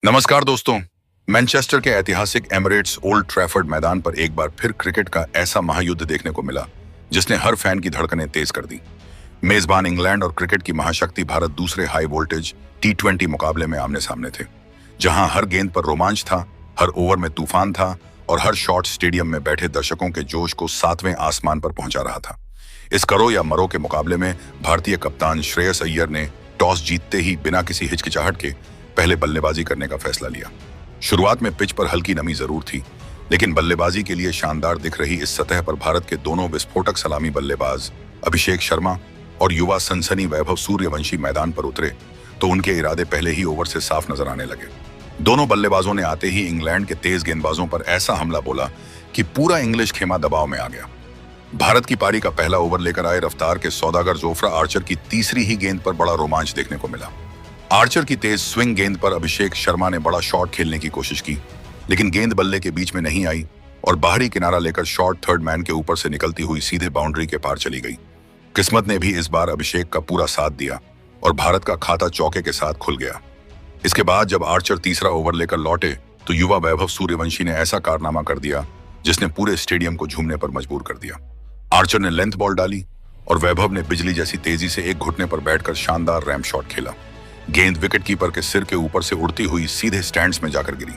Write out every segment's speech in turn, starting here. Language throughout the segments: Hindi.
नमस्कार दोस्तों। मैनचेस्टर के ऐतिहासिक एमिरेट्स ओल्ड ट्रैफर्ड मैदान पर एक बार फिर क्रिकेट का ऐसा महायुद्ध देखने को मिला जिसने हर फैन की धड़कनें तेज कर दी। मेजबान इंग्लैंड और क्रिकेट की महाशक्ति भारत दूसरे हाई वोल्टेज T20 मुकाबले में आमने सामने थे, जहां हर गेंद पर रोमांच था, हर ओवर में तूफान था और हर शॉट स्टेडियम में बैठे दर्शकों के जोश को सातवें आसमान पर पहुंचा रहा था। इस करो या मरो के मुकाबले में भारतीय कप्तान श्रेयस अय्यर ने टॉस जीतते ही बिना किसी हिचकिचाहट के पहले बल्लेबाजी करने का फैसला लिया। शुरुआत में पिच पर हल्की नमी जरूर थी, लेकिन बल्लेबाजी के लिए शानदार दिख रही इस सतह पर भारत के दोनों विस्फोटक सलामी बल्लेबाज अभिषेक शर्मा और युवा सनसनी वैभव सूर्यवंशी मैदान पर उतरे तो उनके इरादे पहले ही ओवर से साफ नजर आने लगे। दोनों बल्लेबाजों ने आते ही इंग्लैंड के तेज गेंदबाजों पर ऐसा हमला बोला कि पूरा इंग्लिश खेमा दबाव में आ गया। भारत की पारी का पहला ओवर लेकर आए रफ्तार के सौदागर जोफ्रा आर्चर की तीसरी ही गेंद पर बड़ा रोमांच देखने को मिला। आर्चर की तेज स्विंग गेंद पर अभिषेक शर्मा ने बड़ा शॉट खेलने की कोशिश की, लेकिन गेंद बल्ले के बीच में नहीं आई और बाहरी किनारा लेकर शॉट थर्ड मैन के ऊपर से निकलती हुई सीधे बाउंड्री के पार चली गई। किस्मत ने भी इस बार अभिषेक का पूरा साथ दिया और भारत का खाता चौके के साथ खुल गया। इसके बाद जब आर्चर तीसरा ओवर लेकर लौटे तो युवा वैभव सूर्यवंशी ने ऐसा कारनामा कर दिया जिसने पूरे स्टेडियम को झूमने पर मजबूर कर दिया। आर्चर ने लेंथ बॉल डाली और वैभव ने बिजली जैसी तेजी से एक घुटने पर बैठकर शानदार रैम्प शॉट खेला। गेंद विकेटकीपर के सिर के ऊपर से उड़ती हुई सीधे स्टैंड्स में जाकर गिरी।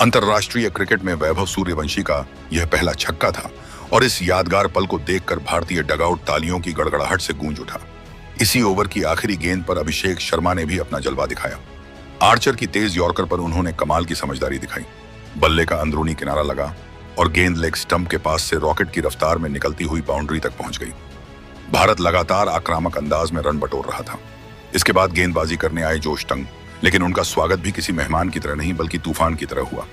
अंतरराष्ट्रीय क्रिकेट में वैभव सूर्यवंशी का यह पहला छक्का था और इस यादगार पल को देखकर भारतीय डगआउट तालियों की गड़गड़ाहट से गूंज उठा। इसी ओवर की आखिरी गेंद पर अभिषेक शर्मा ने भी अपना जलवा दिखाया। आर्चर की तेज यॉर्कर पर उन्होंने कमाल की समझदारी दिखाई। बल्ले का अंदरूनी किनारा लगा और गेंद लेग स्टंप के पास से रॉकेट की रफ्तार में निकलती हुई बाउंड्री तक पहुंच गई। भारत लगातार आक्रामक अंदाज में रन बटोर रहा था। इसके बाद गेंदबाजी करने आए जोश टंग, लेकिन उनका स्वागत भी किसी मेहमान की तरह नहीं बल्कि तूफान की तरह हुआ।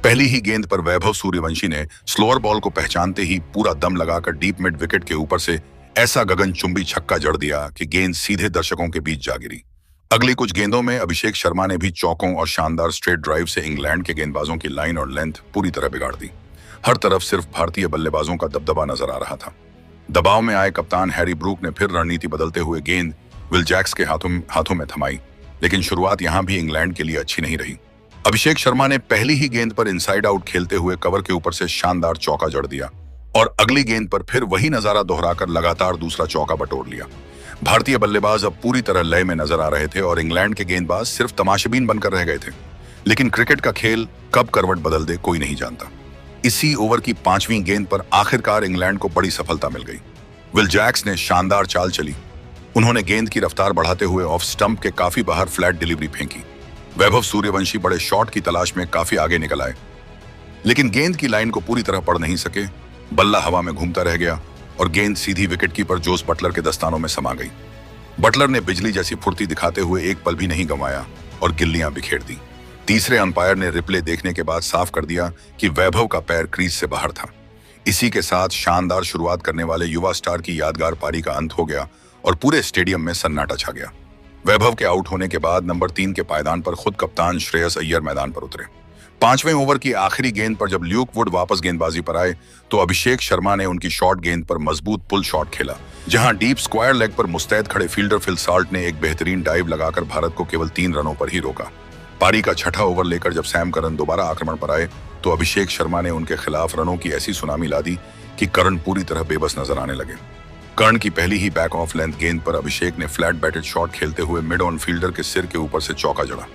पहली ही गेंद पर वैभव सूर्यवंशी ने स्लोअर बॉल को पहचानते ही पूरा दम लगाकर डीप मिड विकेट के ऊपर से ऐसा गगनचुंबी छक्का जड़ दिया कि गेंद सीधे दर्शकों के बीच जा गिरी। अगली कुछ गेंदों में अभिषेक शर्मा ने भी चौकों और शानदार स्ट्रेट ड्राइव से इंग्लैंड के गेंदबाजों की लाइन और लेंथ पूरी तरह बिगाड़ दी। हर तरफ सिर्फ भारतीय बल्लेबाजों का दबदबा नजर आ रहा था। दबाव में आए कप्तान हैरी ब्रूक ने फिर रणनीति बदलते हुए गेंद विल जैक्स के हाथों में थमाई, लेकिन शुरुआत यहां भी इंग्लैंड के लिए अच्छी नहीं रही। अभिषेक शर्मा ने पहली ही गेंद पर इनसाइड आउट खेलते हुए कवर के ऊपर से शानदार चौका जड़ दिया और अगली गेंद पर फिर वही नजारा दोहराकर लगातार दूसरा चौका बटोर लिया। भारतीय बल्लेबाज अब पूरी तरह लय में नजर आ रहे थे और इंग्लैंड के गेंदबाज सिर्फ तमाशबीन बनकर रह गए थे। लेकिन क्रिकेट का खेल कब करवट बदल दे कोई नहीं जानता। इसी ओवर की पांचवीं गेंद पर आखिरकार इंग्लैंड को बड़ी सफलता मिल गई। विल जैक्स ने शानदार चाल चली। उन्होंने गेंद की रफ्तार बढ़ाते हुए ऑफ स्टंप के काफी बाहर फ्लैट डिलीवरी फेंकी। वैभव सूर्यवंशी बड़े शॉट की तलाश में काफी आगे निकल आए, लेकिन गेंद की लाइन को पूरी तरह पढ़ नहीं सके। बल्ला हवा में घूमता रह गया और गेंद सीधी विकेटकीपर जोस बटलर के दस्तानों में समा गई। बटलर ने बिजली जैसी फुर्ती दिखाते हुए एक पल भी नहीं गंवाया और गिल्लियां बिखेर दी। तीसरे अंपायर ने रिप्ले देखने के बाद साफ कर दिया कि वैभव का पैर क्रीज से बाहर था। इसी के साथ शानदार शुरुआत करने वाले युवा स्टार की यादगार पारी का अंत हो गया और पूरे स्टेडियम में सन्नाटा छा गया। वैभव के आउट होने के बाद नंबर 3 के पायदान पर खुद कप्तान श्रेयस अय्यर मैदान पर उतरे। पांचवें ओवर की आखिरी गेंद पर जब ल्यूक वुड वापस गेंदबाजी पर आए तो अभिषेक शर्मा ने उनकी शॉर्ट गेंद पर मजबूत पुल शॉट खेला, जहां डीप स्क्वायर लेग पर मुस्तैद खड़े फील्डर फिल साल्ट ने एक बेहतरीन डाइव लगाकर भारत को केवल 3 रनों पर ही रोका। पारी का छठा ओवर लेकर जब सैम करन दोबारा आक्रमण पर आए तो अभिषेक शर्मा ने उनके खिलाफ रनों की ऐसी सुनामी ला दी कि करन पूरी तरह बेबस नजर आने लगे। कर्ण की पहली ही बैक ऑफ लेंथ गेंद पर अभिषेक ने फ्लैट बैटेड शॉट खेलते हुए मिड ऑन फील्डर के सिर के ऊपर से चौका जड़ा।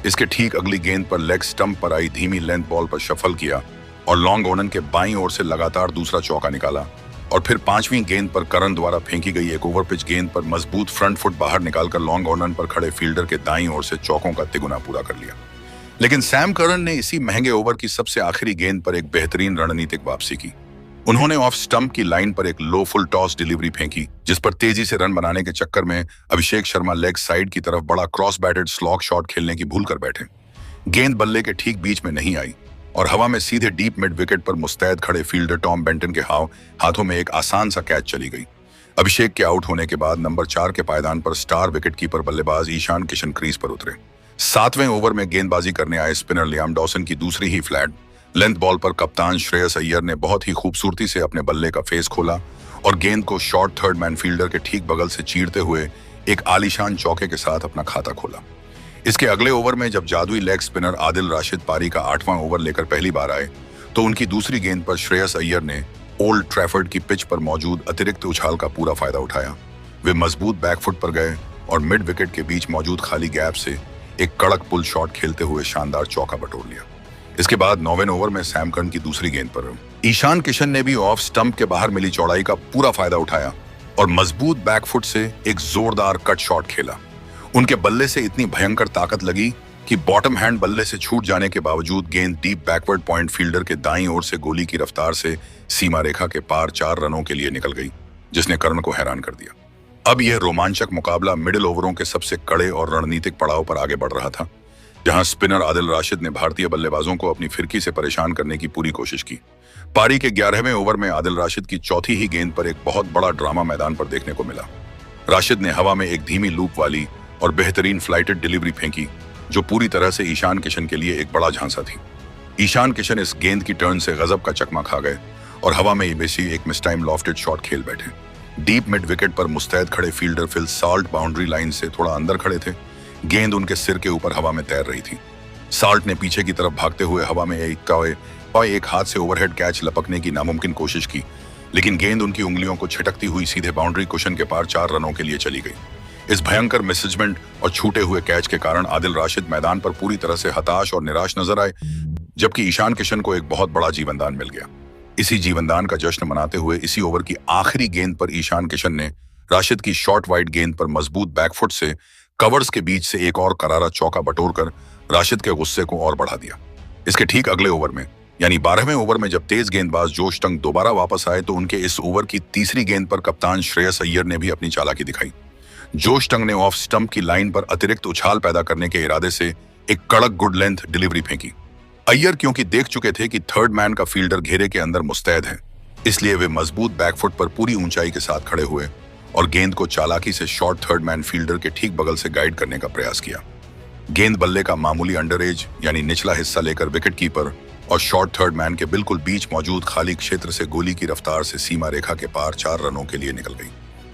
इसके ठीक अगली गेंद पर लेग स्टंप पर आई धीमी लेंथ बॉल पर शफल किया और लॉन्ग ओनन के बाईं ओर से लगातार दूसरा चौका निकाला और फिर पांचवीं गेंद पर करण द्वारा फेंकी गई एक ओवर पिच गेंद पर मजबूत फ्रंट फुट बाहर निकालकर लॉन्ग ओनन पर खड़े फील्डर के दाईं ओर से चौकों का तिगुना पूरा कर लिया। लेकिन सैम करन ने इसी महंगे ओवर की सबसे आखिरी गेंद पर एक बेहतरीन रणनीतिक वापसी की। उन्होंने ऑफ स्टंप की लाइन पर एक लो फुल टॉस डिलीवरी फेंकी, जिस पर तेजी से रन बनाने के चक्कर में अभिषेक शर्मा लेग साइड की तरफ बड़ा क्रॉस बैटेड स्लॉग शॉट खेलने की भूल कर बैठे। गेंद बल्ले के ठीक बीच में नहीं आई और हवा में सीधे डीप मिड विकेट पर मुस्तैद खड़े फील्डर टॉम बेंटन के हाथों में एक आसान सा कैच चली गई। अभिषेक के आउट होने के बाद नंबर 4 के पायदान पर स्टार विकेटकीपर बल्लेबाज ईशान किशन क्रीज पर उतरे। 7वें ओवर में गेंदबाजी करने आए स्पिनर लियाम डॉसन की दूसरी ही फ्लैट लेंथ बॉल पर कप्तान श्रेयस अय्यर ने बहुत ही खूबसूरती से अपने बल्ले का फेस खोला और गेंद को शॉर्ट थर्ड मैन फील्डर के ठीक बगल से चीरते हुए एक आलीशान चौके के साथ अपना खाता खोला। इसके अगले ओवर में जब जादुई लेग स्पिनर आदिल राशिद पारी का 8वां ओवर लेकर पहली बार आए तो उनकी दूसरी गेंद पर श्रेयस अय्यर ने ओल्ड ट्रैफर्ड की पिच पर मौजूद अतिरिक्त उछाल का पूरा फायदा उठाया। वे मजबूत बैकफुट पर गए और मिड विकेट के बीच मौजूद खाली गैप से एक कड़क पुल शॉट खेलते हुए शानदार चौका बटोर लिया। इसके बाद 9वें ओवर में सैम कर्न की दूसरी गेंद पर ईशान किशन ने भी ऑफ स्टंप के बाहर मिली चौड़ाई का पूरा फायदा उठाया और मजबूत बैकफुट से एक जोरदार कट शॉट खेला। उनके बल्ले से इतनी भयंकर ताकत लगी कि बॉटम हैंड बल्ले से छूट जाने के बावजूद गेंद डीप बैकवर्ड पॉइंट फील्डर के दाईं ओर से गोली की रफ्तार से सीमा रेखा के पार 4 रनों के लिए निकल गई, जिसने कर्ण को हैरान कर दिया। अब यह रोमांचक मुकाबला मिडिल ओवरों के सबसे कड़े और रणनीतिक पड़ाव पर आगे बढ़ रहा था, जहां स्पिनर आदिल राशिद ने भारतीय बल्लेबाजों को अपनी फिरकी से परेशान करने की पूरी कोशिश की। पारी के 11वें ओवर में आदिल राशिद की चौथी ही गेंद पर एक बहुत बड़ा ड्रामा मैदान पर देखने को मिला। राशिद ने हवा में एक धीमी लूप वाली और बेहतरीन फ्लाइटेड डिलीवरी फेंकी, जो पूरी तरह से ईशान किशन के लिए एक बड़ा झांसा थी। ईशान किशन इस गेंद की टर्न से गजब का चकमा खा गए और हवा में बेसी एक मिसटाइम लॉफ्टेड शॉट खेल बैठे। डीप मिड विकेट पर मुस्तैद खड़े fielder Phil Salt boundary line से थोड़ा अंदर खड़े थे। गेंद उनके सिर के ऊपर हवा में तैर रही थी। साल्ट ने पीछे की तरफ भागते हुए हवा में एक हाथ से ओवरहेड कैच लपकने की नामुमकिन कोशिश की, लेकिन गेंद उनकी उंगलियों को छिटकती हुई सीधे बाउंड्री कुशन के पार 4 रनों के लिए चली गई। इस भयंकर मिसजमेंट और छूटे हुए कैच के कारण आदिल राशिद मैदान पर पूरी तरह से हताश और निराश नजर आए, जबकि ईशान किशन को एक बहुत बड़ा जीवनदान मिल गया। इसी जीवनदान का जश्न मनाते हुए इसी ओवर की आखिरी गेंद पर ईशान किशन ने राशिद की शॉर्ट वाइड गेंद पर मजबूत बैकफुट से कवर्स के बीच से एक और करारा चौका बटोरकर राशिद के गुस्से को और बढ़ा दिया। इसके ठीक अगले ओवर में यानी 12वें ओवर में जब तेज गेंदबाज जोश टंग दोबारा वापस आए तो उनके इस ओवर की तीसरी गेंद पर कप्तान श्रेयस अय्यर ने भी अपनी चालाकी दिखाई। जोश टंग ने ऑफ स्टंप की लाइन पर अतिरिक्त उछाल पैदा करने के इरादे से एक कड़क गुड लेंथ डिलीवरी फेंकी। अय्यर क्योंकि देख चुके थे कि थर्ड मैन का फील्डर घेरे के अंदर मुस्तैद है, इसलिए वे मजबूत बैकफुट पर पूरी ऊंचाई के साथ खड़े हुए और गेंद को चालाकी से शॉर्ट थर्ड मैन फील्डर के ठीक बगल से गाइड करने का प्रयास किया। गेंद बल्ले का मामूली अंडर एज यानी निचला हिस्सा लेकर विकेट कीपर और शॉर्ट थर्ड मैन के बिल्कुल बीच मौजूद खाली क्षेत्र से गोली की रफ्तार से सीमा रेखा के पार 4 रनों के लिए निकल गई।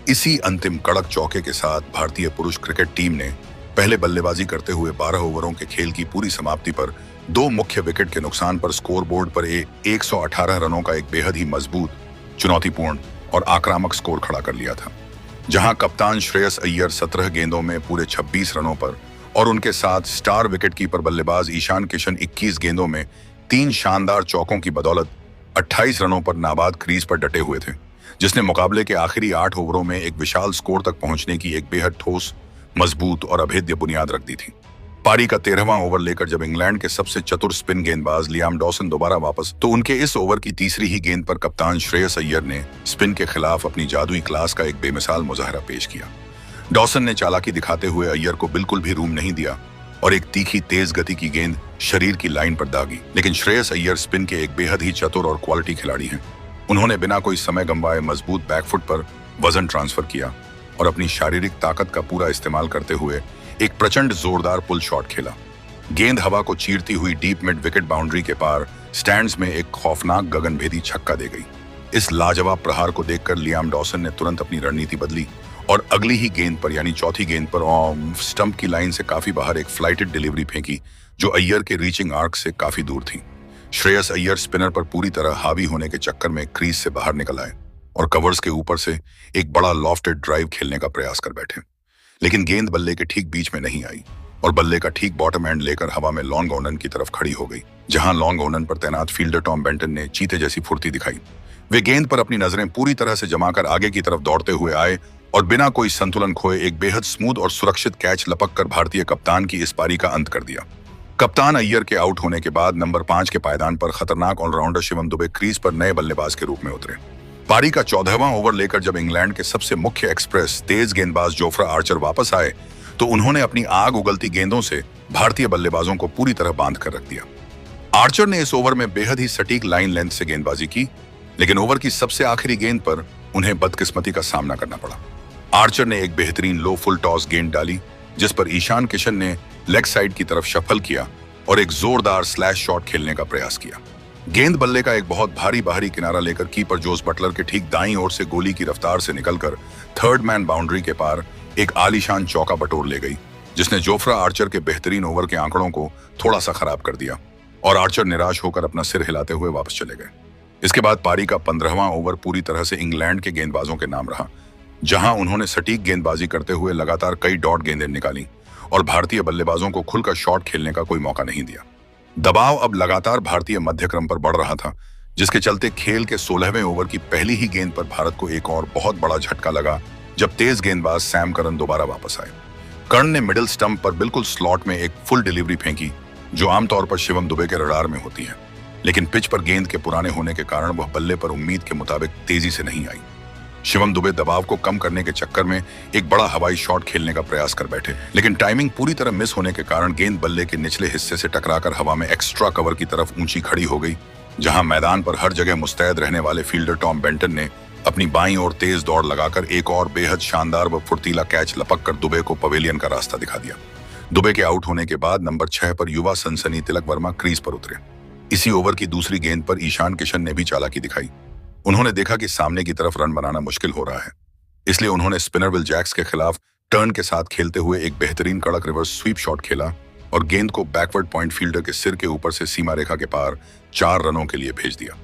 इसी अंतिम कड़क चौके के साथ भारतीय पुरुष क्रिकेट टीम ने पहले बल्लेबाजी करते हुए 12 ओवरों के खेल की पूरी समाप्ति पर 2 मुख्य विकेट के नुकसान पर स्कोरबोर्ड पर 118 रनों का एक बेहद ही मजबूत, चुनौतीपूर्ण और आक्रामक स्कोर खड़ा कर लिया था, जहां कप्तान श्रेयस अय्यर 17 गेंदों में पूरे 26 रनों पर और उनके साथ स्टार विकेट कीपर बल्लेबाज ईशान किशन 21 गेंदों में 3 शानदार चौकों की बदौलत 28 रनों पर नाबाद क्रीज पर डटे हुए थे, जिसने मुकाबले के आखिरी 8 ओवरों में एक विशाल स्कोर तक पहुंचने की एक बेहद ठोस, मजबूत और अभेद्य बुनियाद रख दी थी। पारी का 13वां ओवर लेकर जब इंग्लैंड के सबसे चतुर स्पिन गेंदबाज लियाम डॉसन दोबारा वापस तो उनके इस ओवर की तीसरी ही गेंद पर कप्तान श्रेयस अय्यर ने स्पिन के खिलाफ अपनी जादुई क्लास का एक बेमिसाल मुजाहरा पेश किया। डॉसन ने चालाकी दिखाते हुए अय्यर को बिल्कुल भी रूम नहीं दिया और एक तीखी तेज गति की गेंद शरीर की लाइन पर दागी, लेकिन श्रेयस अय्यर स्पिन के एक बेहद ही चतुर और क्वालिटी खिलाड़ी हैं। उन्होंने बिना कोई समय गंवाए मजबूत बैकफुट पर वजन ट्रांसफर किया और अपनी शारीरिक ताकत का पूरा इस्तेमाल करते हुए एक प्रचंड जोरदार पुल शॉट खेला। गेंद हवा को चीरती हुई डीप मिड विकेट बाउंड्री के पार स्टैंड्स में एक खौफनाक गगनभेदी छक्का दे गई। इस लाजवाब प्रहार को देखकर लियाम डॉसन ने तुरंत अपनी रणनीति बदली और अगली ही गेंद पर यानी चौथी गेंद पर स्टंप की लाइन से काफी बाहर एक फ्लाइटेड डिलीवरी फेंकी, जो अय्यर के रीचिंग आर्क से काफी दूर थी। श्रेयस अय्यर स्पिनर पर पूरी तरह हावी होने के चक्कर में क्रीज से बाहर निकल आए और कवर्स के ऊपर से एक बड़ा लॉफ्टेड ड्राइव खेलने का प्रयास कर बैठे, लेकिन गेंद बल्ले के ठीक बीच में नहीं आई और बल्ले का ठीक बॉटम एंड लेकर हवा में लॉन्ग ऑनन की तरफ खड़ी हो गई, जहां लॉन्ग ऑनन पर तैनात फील्डर टॉम बेंटन ने चीते जैसी फुर्ती दिखाई। वे गेंद पर अपनी नजरें पूरी तरह से जमाकर आगे की तरफ दौड़ते हुए आए और बिना कोई संतुलन खोए एक बेहद स्मूथ और सुरक्षित कैच लपक कर भारतीय कप्तान की इस पारी का अंत कर दिया। कप्तान अय्यर के आउट होने के बाद नंबर 5 के पायदान पर खतरनाक ऑलराउंडर शिवम दुबे क्रीज पर नए बल्लेबाज के रूप में उतरे। पारी का 14वां ओवर लेकर जब इंग्लैंड के सबसे मुख्य एक्सप्रेस तेज गेंदबाज जोफ्रा आर्चर वापस आए तो उन्होंने अपनी आग उगलती गेंदों से भारतीय बल्लेबाजों को पूरी तरह बांध कर रख दिया। आर्चर ने इस ओवर में बेहद ही सटीक लाइन लेंथ से गेंदबाजी की, लेकिन ओवर की सबसे आखिरी गेंद पर उन्हें बदकिस्मती का सामना करना पड़ा। आर्चर ने एक बेहतरीन लो फुल टॉस गेंद डाली, जिस पर ईशान किशन ने लेग साइड की तरफ शफल किया और एक जोरदार स्लैश शॉट खेलने का प्रयास किया। गेंद बल्ले का एक बहुत भारी बाहरी किनारा लेकर कीपर जोस बटलर के ठीक दाईं ओर से गोली की रफ्तार से निकलकर थर्ड मैन बाउंड्री के पार एक आलीशान चौका बटोर ले गई, जिसने जोफ्रा आर्चर के बेहतरीन ओवर के आंकड़ों को थोड़ा सा खराब कर दिया और आर्चर निराश होकर अपना सिर हिलाते हुए वापस चले गए। इसके बाद पारी का 15वां ओवर पूरी तरह से इंग्लैंड के गेंदबाजों के नाम रहा, जहां उन्होंने सटीक गेंदबाजी करते हुए लगातार कई डॉट गेंदें निकाली और भारतीय बल्लेबाजों को खुलकर शॉट खेलने का कोई मौका नहीं दिया। दबाव अब लगातार भारतीय मध्यक्रम पर बढ़ रहा था, जिसके चलते खेल के 16वें ओवर की पहली ही गेंद पर भारत को एक और बहुत बड़ा झटका लगा जब तेज गेंदबाज सैम करन दोबारा वापस आए। कर्ण ने मिडिल स्टंप पर बिल्कुल स्लॉट में एक फुल डिलीवरी फेंकी, जो आमतौर पर शिवम दुबे के रडार में होती है, लेकिन पिच पर गेंद के पुराने होने के कारण वह बल्ले पर उम्मीद के मुताबिक तेजी से नहीं आई। शिवम दुबे दबाव को कम करने के चक्कर में एक बड़ा हवाई शॉट खेलने का प्रयास कर बैठे, लेकिन टाइमिंग पूरी तरह मिस होने के कारण गेंद बल्ले के निचले हिस्से से टकराकर हवा में एक्स्ट्रा कवर की तरफ ऊंची खड़ी हो गई, जहां मैदान पर हर जगह मुस्तैद रहने वाले फील्डर टॉम बेंटन ने अपनी बाईं ओर तेज दौड़ लगाकर एक और बेहद शानदार व फुर्तीला कैच लपक कर दुबे को पवेलियन का रास्ता दिखा दिया। दुबे के आउट होने के बाद नंबर 6 पर युवा सनसनी तिलक वर्मा क्रीज पर उतरे। इसी ओवर की दूसरी गेंद पर ईशान किशन ने भी चालाकी दिखाई। उन्होंने देखा कि सामने की तरफ रन बनाना मुश्किल हो रहा है, इसलिए उन्होंने स्पिनर विल जैक्स के खिलाफ टर्न के साथ खेलते हुए एक बेहतरीन कड़क रिवर्स स्वीप शॉट खेला और गेंद को बैकवर्ड पॉइंट फील्डर के सिर के ऊपर से सीमा रेखा के पार 4 रनों के लिए भेज दिया।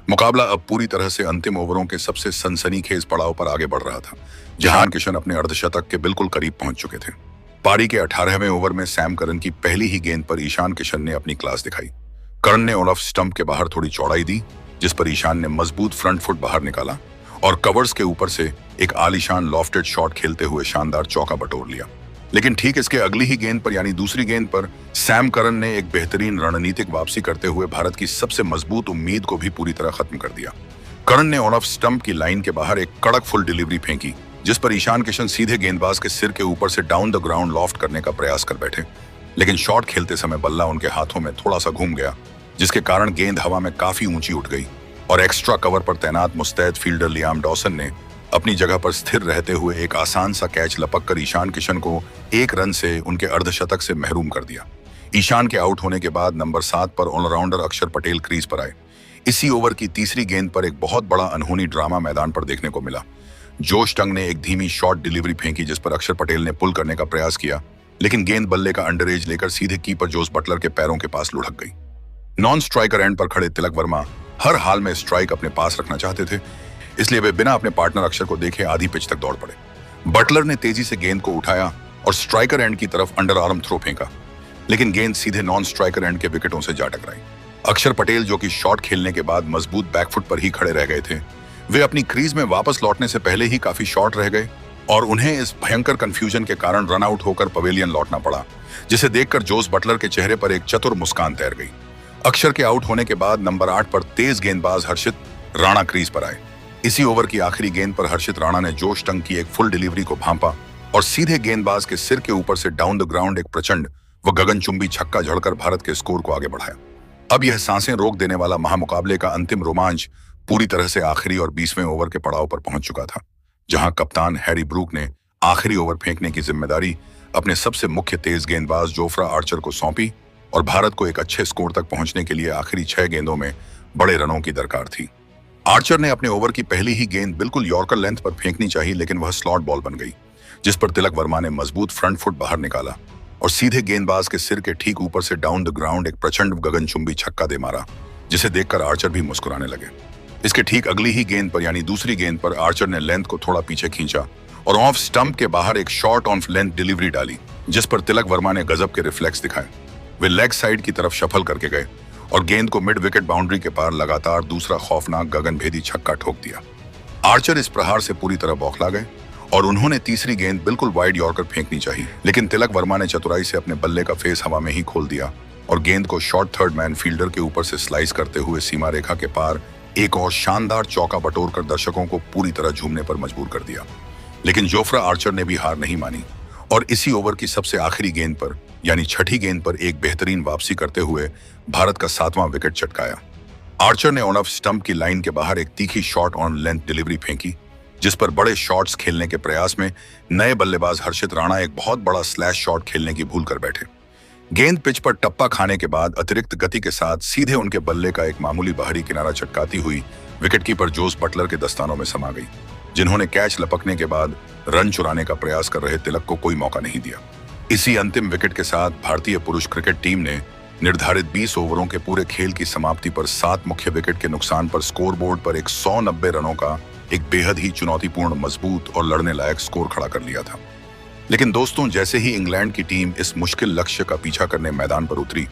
मुकाबला अब पूरी तरह से अंतिम ओवरों के सबसे सनसनीखेज पड़ाव पर आगे बढ़ रहा था, जहां किशन अपने अर्धशतक के बिल्कुल करीब पहुंच चुके थे। पारी के 18वें ओवर में सैम करन की पहली ही गेंद पर ईशान किशन ने अपनी क्लास दिखाई। कर्ण ने ऑन ऑफ स्टंप के बाहर थोड़ी चौड़ाई दी, जिस पर ईशान ने मजबूत फ्रंट फुट बाहर निकाला और कवर्स के ऊपर से एक आलीशान लॉफ्टेड शॉट खेलते हुए शानदार चौका बटोर लिया। लेकिन ठीक इसके अगली ही गेंद पर यानी दूसरी गेंद पर सैम करन ने एक बेहतरीन रणनीतिक वापसी करते हुए भारत की सबसे मजबूत उम्मीद को भी पूरी तरह खत्म कर दिया। कर्ण ने ऑन ऑफ स्टंप की लाइन के बाहर एक कड़क फुल डिलीवरी फेंकी, जिस पर ईशान किशन सीधे गेंदबाज के सिर के ऊपर से डाउन द ग्राउंड लॉफ्ट करने का प्रयास कर बैठे, लेकिन शॉट खेलते समय बल्ला उनके हाथों में थोड़ा सा घूम गया, जिसके कारण गेंद हवा में काफी ऊंची उठ गई और एक्स्ट्रा कवर पर तैनात मुस्तैद फील्डर लियाम डॉसन ने अपनी जगह पर स्थिर रहते हुए एक आसान सा कैच लपक कर ईशान किशन को 1 रन से उनके अर्धशतक से महरूम कर दिया। ईशान के आउट होने के बाद नंबर 7 पर ऑलराउंडर अक्षर पटेल क्रीज पर आए। इसी ओवर की तीसरी गेंद पर एक बहुत बड़ा अनहोनी ड्रामा मैदान पर देखने को मिला। जोश टंग ने एक धीमी शॉर्ट डिलीवरी फेंकी, जिस पर अक्षर पटेल ने पुल करने का प्रयास किया, लेकिन गेंद बल्ले का अंडरएज लेकर सीधे कीपर जोस बटलर के पैरों के पास लुढ़क गई। नॉन स्ट्राइकर एंड पर खड़े तिलक वर्मा हर हाल में स्ट्राइक अपने पास रखना चाहते थे, इसलिए वे बिना अपने पार्टनर अक्षर को देखे आधी पिच तक दौड़ पड़े। बटलर ने तेजी से गेंद को उठाया और स्ट्राइकर एंड की तरफ अंडर आर्म थ्रो फेंका, लेकिन गेंद सीधे नॉन स्ट्राइकर एंड के विकेटों से जा टकराई। अक्षर पटेल, जो कि शॉट खेलने के बाद मजबूत बैकफुट पर ही खड़े रह गए थे, वे अपनी क्रीज में वापस लौटने से पहले ही काफी शॉर्ट रह गए और उन्हें इस भयंकर कंफ्यूजन के कारण रन आउट होकर पवेलियन लौटना पड़ा, जिसे देखकर जोस बटलर के चेहरे पर एक चतुर मुस्कान तैर गई। अक्षर के आउट होने के बाद नंबर 8 पर तेज गेंदबाज हर्षित राणा क्रीज पर आए। इसी ओवर की आखिरी गेंद पर हर्षित राणा ने जोश टंग की एक फुल डिलीवरी को भांपा और सीधे गेंदबाज के सिर के ऊपर से डाउन द ग्राउंड एक प्रचंड व गगनचुंबी छक्का झड़कर भारत के स्कोर को आगे बढ़ाया। अब यह सांसें रोक देने वाला महामुकाबले का अंतिम रोमांच पूरी तरह से आखिरी और 20वें ओवर के पड़ाव पर पहुंच चुका था, जहां कप्तान हैरी ब्रूक ने आखिरी ओवर फेंकने की जिम्मेदारी अपने सबसे मुख्य तेज गेंदबाज जोफ्रा आर्चर को सौंपी और भारत को एक अच्छे स्कोर तक पहुंचने के लिए आखिरी 6 गेंदों में बड़े रनों की दरकार थी। आर्चर ने अपने ओवर की पहली ही गेंद बिल्कुल यॉर्कर लेंथ पर फेंकनी चाहिए, लेकिन वह स्लॉट बॉल बन गई, जिस पर तिलक वर्मा ने मजबूत फ्रंट फुट बाहर निकाला और सीधे गेंदबाज के सिर के ठीक ऊपर से डाउन द ग्राउंड एक प्रचंड गगनचुंबी छक्का दे मारा, जिसे देखकर आर्चर भी मुस्कुराने लगे। इसके ठीक अगली ही गेंद पर यानी दूसरी गेंद पर आर्चर ने लेंथ को थोड़ा पीछे खींचा और ऑफ स्टंप के बाहर एक शॉर्ट ऑन लेंथ डिलीवरी डाली, जिस पर तिलक वर्मा ने गजब के रिफ्लेक्स दिखाए। वे लेग साइड की तरफ शफल करके गए और गेंद को मिड विकेट बाउंड्री के पार लगातार दूसरा खौफनाक गगनभेदी छक्का ठोक दिया। आर्चर इस प्रहार से पूरी तरह बौखला गए और उन्होंने तीसरी गेंद बिल्कुल वाइड यॉर्कर फेंकनी चाहिए, लेकिन तिलक वर्मा ने चतुराई से अपने बल्ले का फेस हवा में ही खोल दिया और गेंद को शॉर्ट थर्ड मैन फील्डर के ऊपर से स्लाइस करते हुए सीमा रेखा के पार एक और शानदार चौका बटोर कर दर्शकों को पूरी तरह झूमने पर मजबूर कर दिया। लेकिन जोफ्रा आर्चर ने भी हार नहीं मानी और इसी ओवर की सबसे आखिरी गेंद पर यानी छठी गेंद पर एक बेहतरीन वापसी करते हुए भारत का 7वां विकेट चटकाया। आर्चर ने ऑन ऑफ स्टंप की लाइन के बाहर एक तीखी शॉट ऑन लेंथ डिलीवरी फेंकी, जिस पर बड़े शॉट्स खेलने के प्रयास में नए बल्लेबाज हर्षित राणा एक बहुत बड़ा स्लैश शॉट खेलने की भूल कर बैठे। गेंद पिच पर टप्पा खाने के बाद अतिरिक्त गति के साथ सीधे उनके बल्ले का एक मामूली बाहरी किनारा चटकाती हुई विकेटकीपर जोस बटलर के दस्तानों में समा गई, जिन्होंने कैच लपकने के बाद रन चुराने का प्रयास कर रहे तिलक को कोई मौका नहीं दिया। इसी अंतिम विकेट के साथ भारतीय पुरुष क्रिकेट टीम ने निर्धारित 20 ओवरों के पूरे खेल की समाप्ति पर 7 मुख्य विकेट के नुकसान पर स्कोरबोर्ड पर 190 रनों का एक बेहद ही चुनौतीपूर्ण, मजबूत और लड़ने लायक स्कोर खड़ा कर लिया था। लेकिन दोस्तों, जैसे ही इंग्लैंड की टीम इस मुश्किल लक्ष्य का पीछा करने मैदान पर उतरी,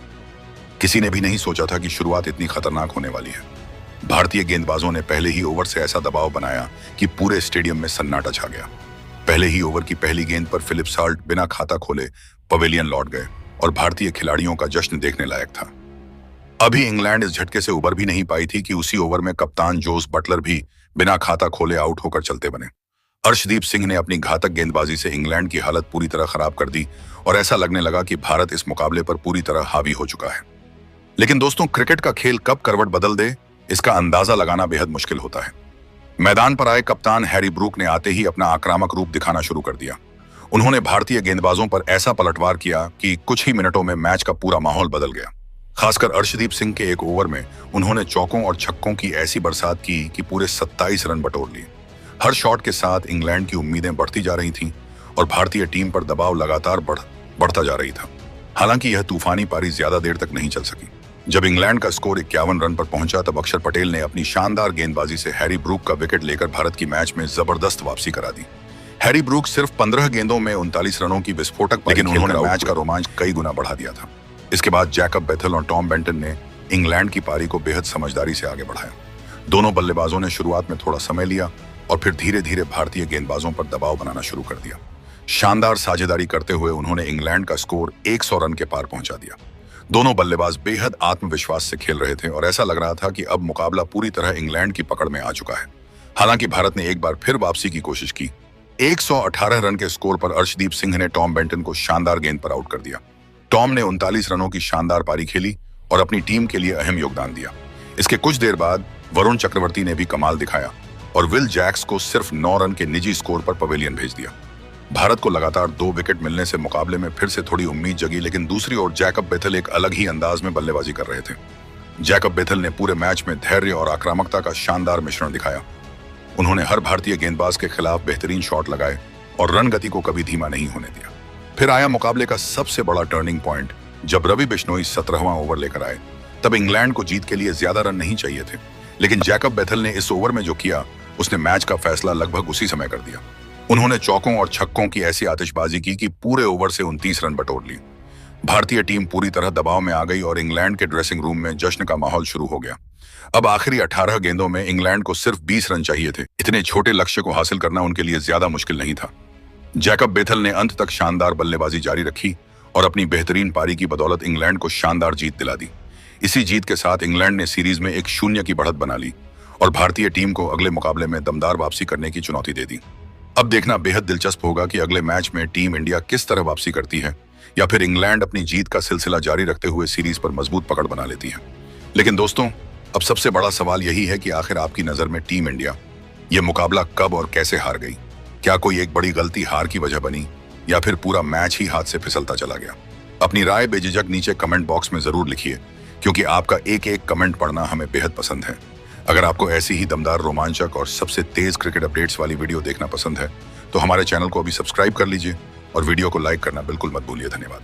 किसी ने भी नहीं सोचा था कि शुरुआत इतनी खतरनाक होने वाली है। भारतीय गेंदबाजों ने पहले ही ओवर से ऐसा दबाव बनाया कि पूरे स्टेडियम में सन्नाटा छा गया। पहले ही ओवर की पहली गेंद पर फिलिप साल्ट बिना खाता खोले पवेलियन लौट गए और भारतीय खिलाड़ियों का जश्न देखने लायक था। अभी इंग्लैंड इस झटके से उबर भी नहीं पाई थी कि उसी ओवर में कप्तान जोस बटलर भी बिना खाता खोले आउट होकर चलते बने। अर्शदीप सिंह ने अपनी घातक गेंदबाजी से इंग्लैंड की हालत पूरी तरह खराब कर दी और ऐसा लगने लगा कि भारत इस मुकाबले पर पूरी तरह हावी हो चुका है। लेकिन दोस्तों, क्रिकेट का खेल कब करवट बदल दे, इसका अंदाजा लगाना बेहद मुश्किल होता है। मैदान पर आए कप्तान हैरी ब्रूक ने आते ही अपना आक्रामक रूप दिखाना शुरू कर दिया। उन्होंने भारतीय गेंदबाजों पर ऐसा पलटवार किया कि कुछ ही मिनटों में मैच का पूरा माहौल बदल गया। खासकर अर्शदीप सिंह के एक ओवर में उन्होंने चौकों और छक्कों की ऐसी बरसात की कि पूरे 27 रन बटोर लिए। हर शॉट के साथ इंग्लैंड की उम्मीदें बढ़ती जा रही थीं और भारतीय टीम पर दबाव लगातार बढ़ता जा रही था। हालांकि यह तूफानी पारी ज्यादा देर तक नहीं चल सकी। जब इंग्लैंड का स्कोर 51 रन पर पहुंचा, तब अक्षर पटेल ने अपनी शानदार गेंदबाजी से हैरी ब्रूक का विकेट लेकर भारत की मैच में जबरदस्त वापसी करा दी। हैरी ब्रूक सिर्फ 15 गेंदों में 39 रनों की विस्फोटक पारी, लेकिन उन्होंने मैच का रोमांच कई गुना बढ़ा दिया था। इसके बाद जैकब बेथल और टॉम बेंटन ने इंग्लैंड की पारी को बेहद समझदारी से आगे बढ़ाया। दोनों बल्लेबाजों ने शुरुआत में थोड़ा समय लिया और फिर धीरे धीरे भारतीय गेंदबाजों पर दबाव बनाना शुरू कर दिया। शानदार साझेदारी करते हुए उन्होंने इंग्लैंड का स्कोर 100 रन के पार पहुंचा दिया। दोनों बल्लेबाज बेहद आत्मविश्वास से खेल रहे थे और ऐसा लग रहा था कि अब मुकाबला पूरी तरह इंग्लैंड की पकड़ में आ चुका है। हालांकि भारत ने एक बार फिर वापसी की कोशिश की। 118 रन के स्कोर पर अर्शदीप सिंह ने टॉम बेंटन को शानदार गेंद पर आउट कर दिया। टॉम ने 39 रनों की शानदार पारी खेली और अपनी टीम के लिए अहम योगदान दिया। इसके कुछ देर बाद वरुण चक्रवर्ती ने भी कमाल दिखाया और विल जैक्स को सिर्फ 9 रन के निजी स्कोर पर पवेलियन भेज दिया। भारत को लगातार 2 विकेट मिलने से मुकाबले में फिर से थोड़ी उम्मीद जगी, लेकिन दूसरी ओर जैकब बेथल एक अलग ही अंदाज में बल्लेबाजी कर रहे थे। जैकब बेथल ने पूरे मैच में धैर्य और आक्रामकता का शानदार मिश्रण दिखाया। उन्होंने हर भारतीय गेंदबाज के खिलाफ बेहतरीन शॉट लगाए और रन गति को कभी धीमा नहीं होने दिया। फिर आया मुकाबले का सबसे बड़ा टर्निंग पॉइंट, जब रवि बिश्नोई 17वां ओवर लेकर आए। तब इंग्लैंड को जीत के लिए ज्यादा रन नहीं चाहिए थे, लेकिन जैकब बेथल ने इस ओवर में जो किया, उसने मैच का फैसला लगभग उसी समय कर दिया। उन्होंने चौकों और छक्कों की ऐसी आतिशबाजी की कि पूरे ओवर से 29 रन बटोर लिए। भारतीय टीम पूरी तरह दबाव में आ गई और इंग्लैंड के ड्रेसिंग रूम में जश्न का माहौल शुरू हो गया। अब आखिरी 18 गेंदों में इंग्लैंड को सिर्फ 20 रन चाहिए थे। इतने छोटे लक्ष्य को हासिल करना उनके लिए ज्यादा मुश्किल नहीं था। जैकब बेथल ने अंत तक शानदार बल्लेबाजी जारी रखी और अपनी बेहतरीन पारी की बदौलत इंग्लैंड को शानदार जीत दिला दी। इसी जीत के साथ इंग्लैंड ने सीरीज में 1-0 की बढ़त बना ली और भारतीय टीम को अगले मुकाबले में दमदार वापसी करने की चुनौती दे दी। अब देखना बेहद दिलचस्प होगा कि अगले मैच में टीम इंडिया किस तरह वापसी करती है, या फिर इंग्लैंड अपनी जीत का सिलसिला जारी रखते हुए सीरीज पर मजबूत पकड़ बना लेती है। लेकिन दोस्तों, अब सबसे बड़ा सवाल यही है कि आखिर आपकी नजर में टीम इंडिया यह मुकाबला कब और कैसे हार गई? क्या कोई एक बड़ी गलती हार की वजह बनी, या फिर पूरा मैच ही हाथ से फिसलता चला गया? अपनी राय बेझिझक नीचे कमेंट बॉक्स में जरूर लिखिए, क्योंकि आपका एक एक कमेंट पढ़ना हमें बेहद पसंद है। अगर आपको ऐसी ही दमदार, रोमांचक और सबसे तेज क्रिकेट अपडेट्स वाली वीडियो देखना पसंद है, तो हमारे चैनल को अभी सब्सक्राइब कर लीजिए और वीडियो को लाइक करना बिल्कुल मत भूलिए। धन्यवाद।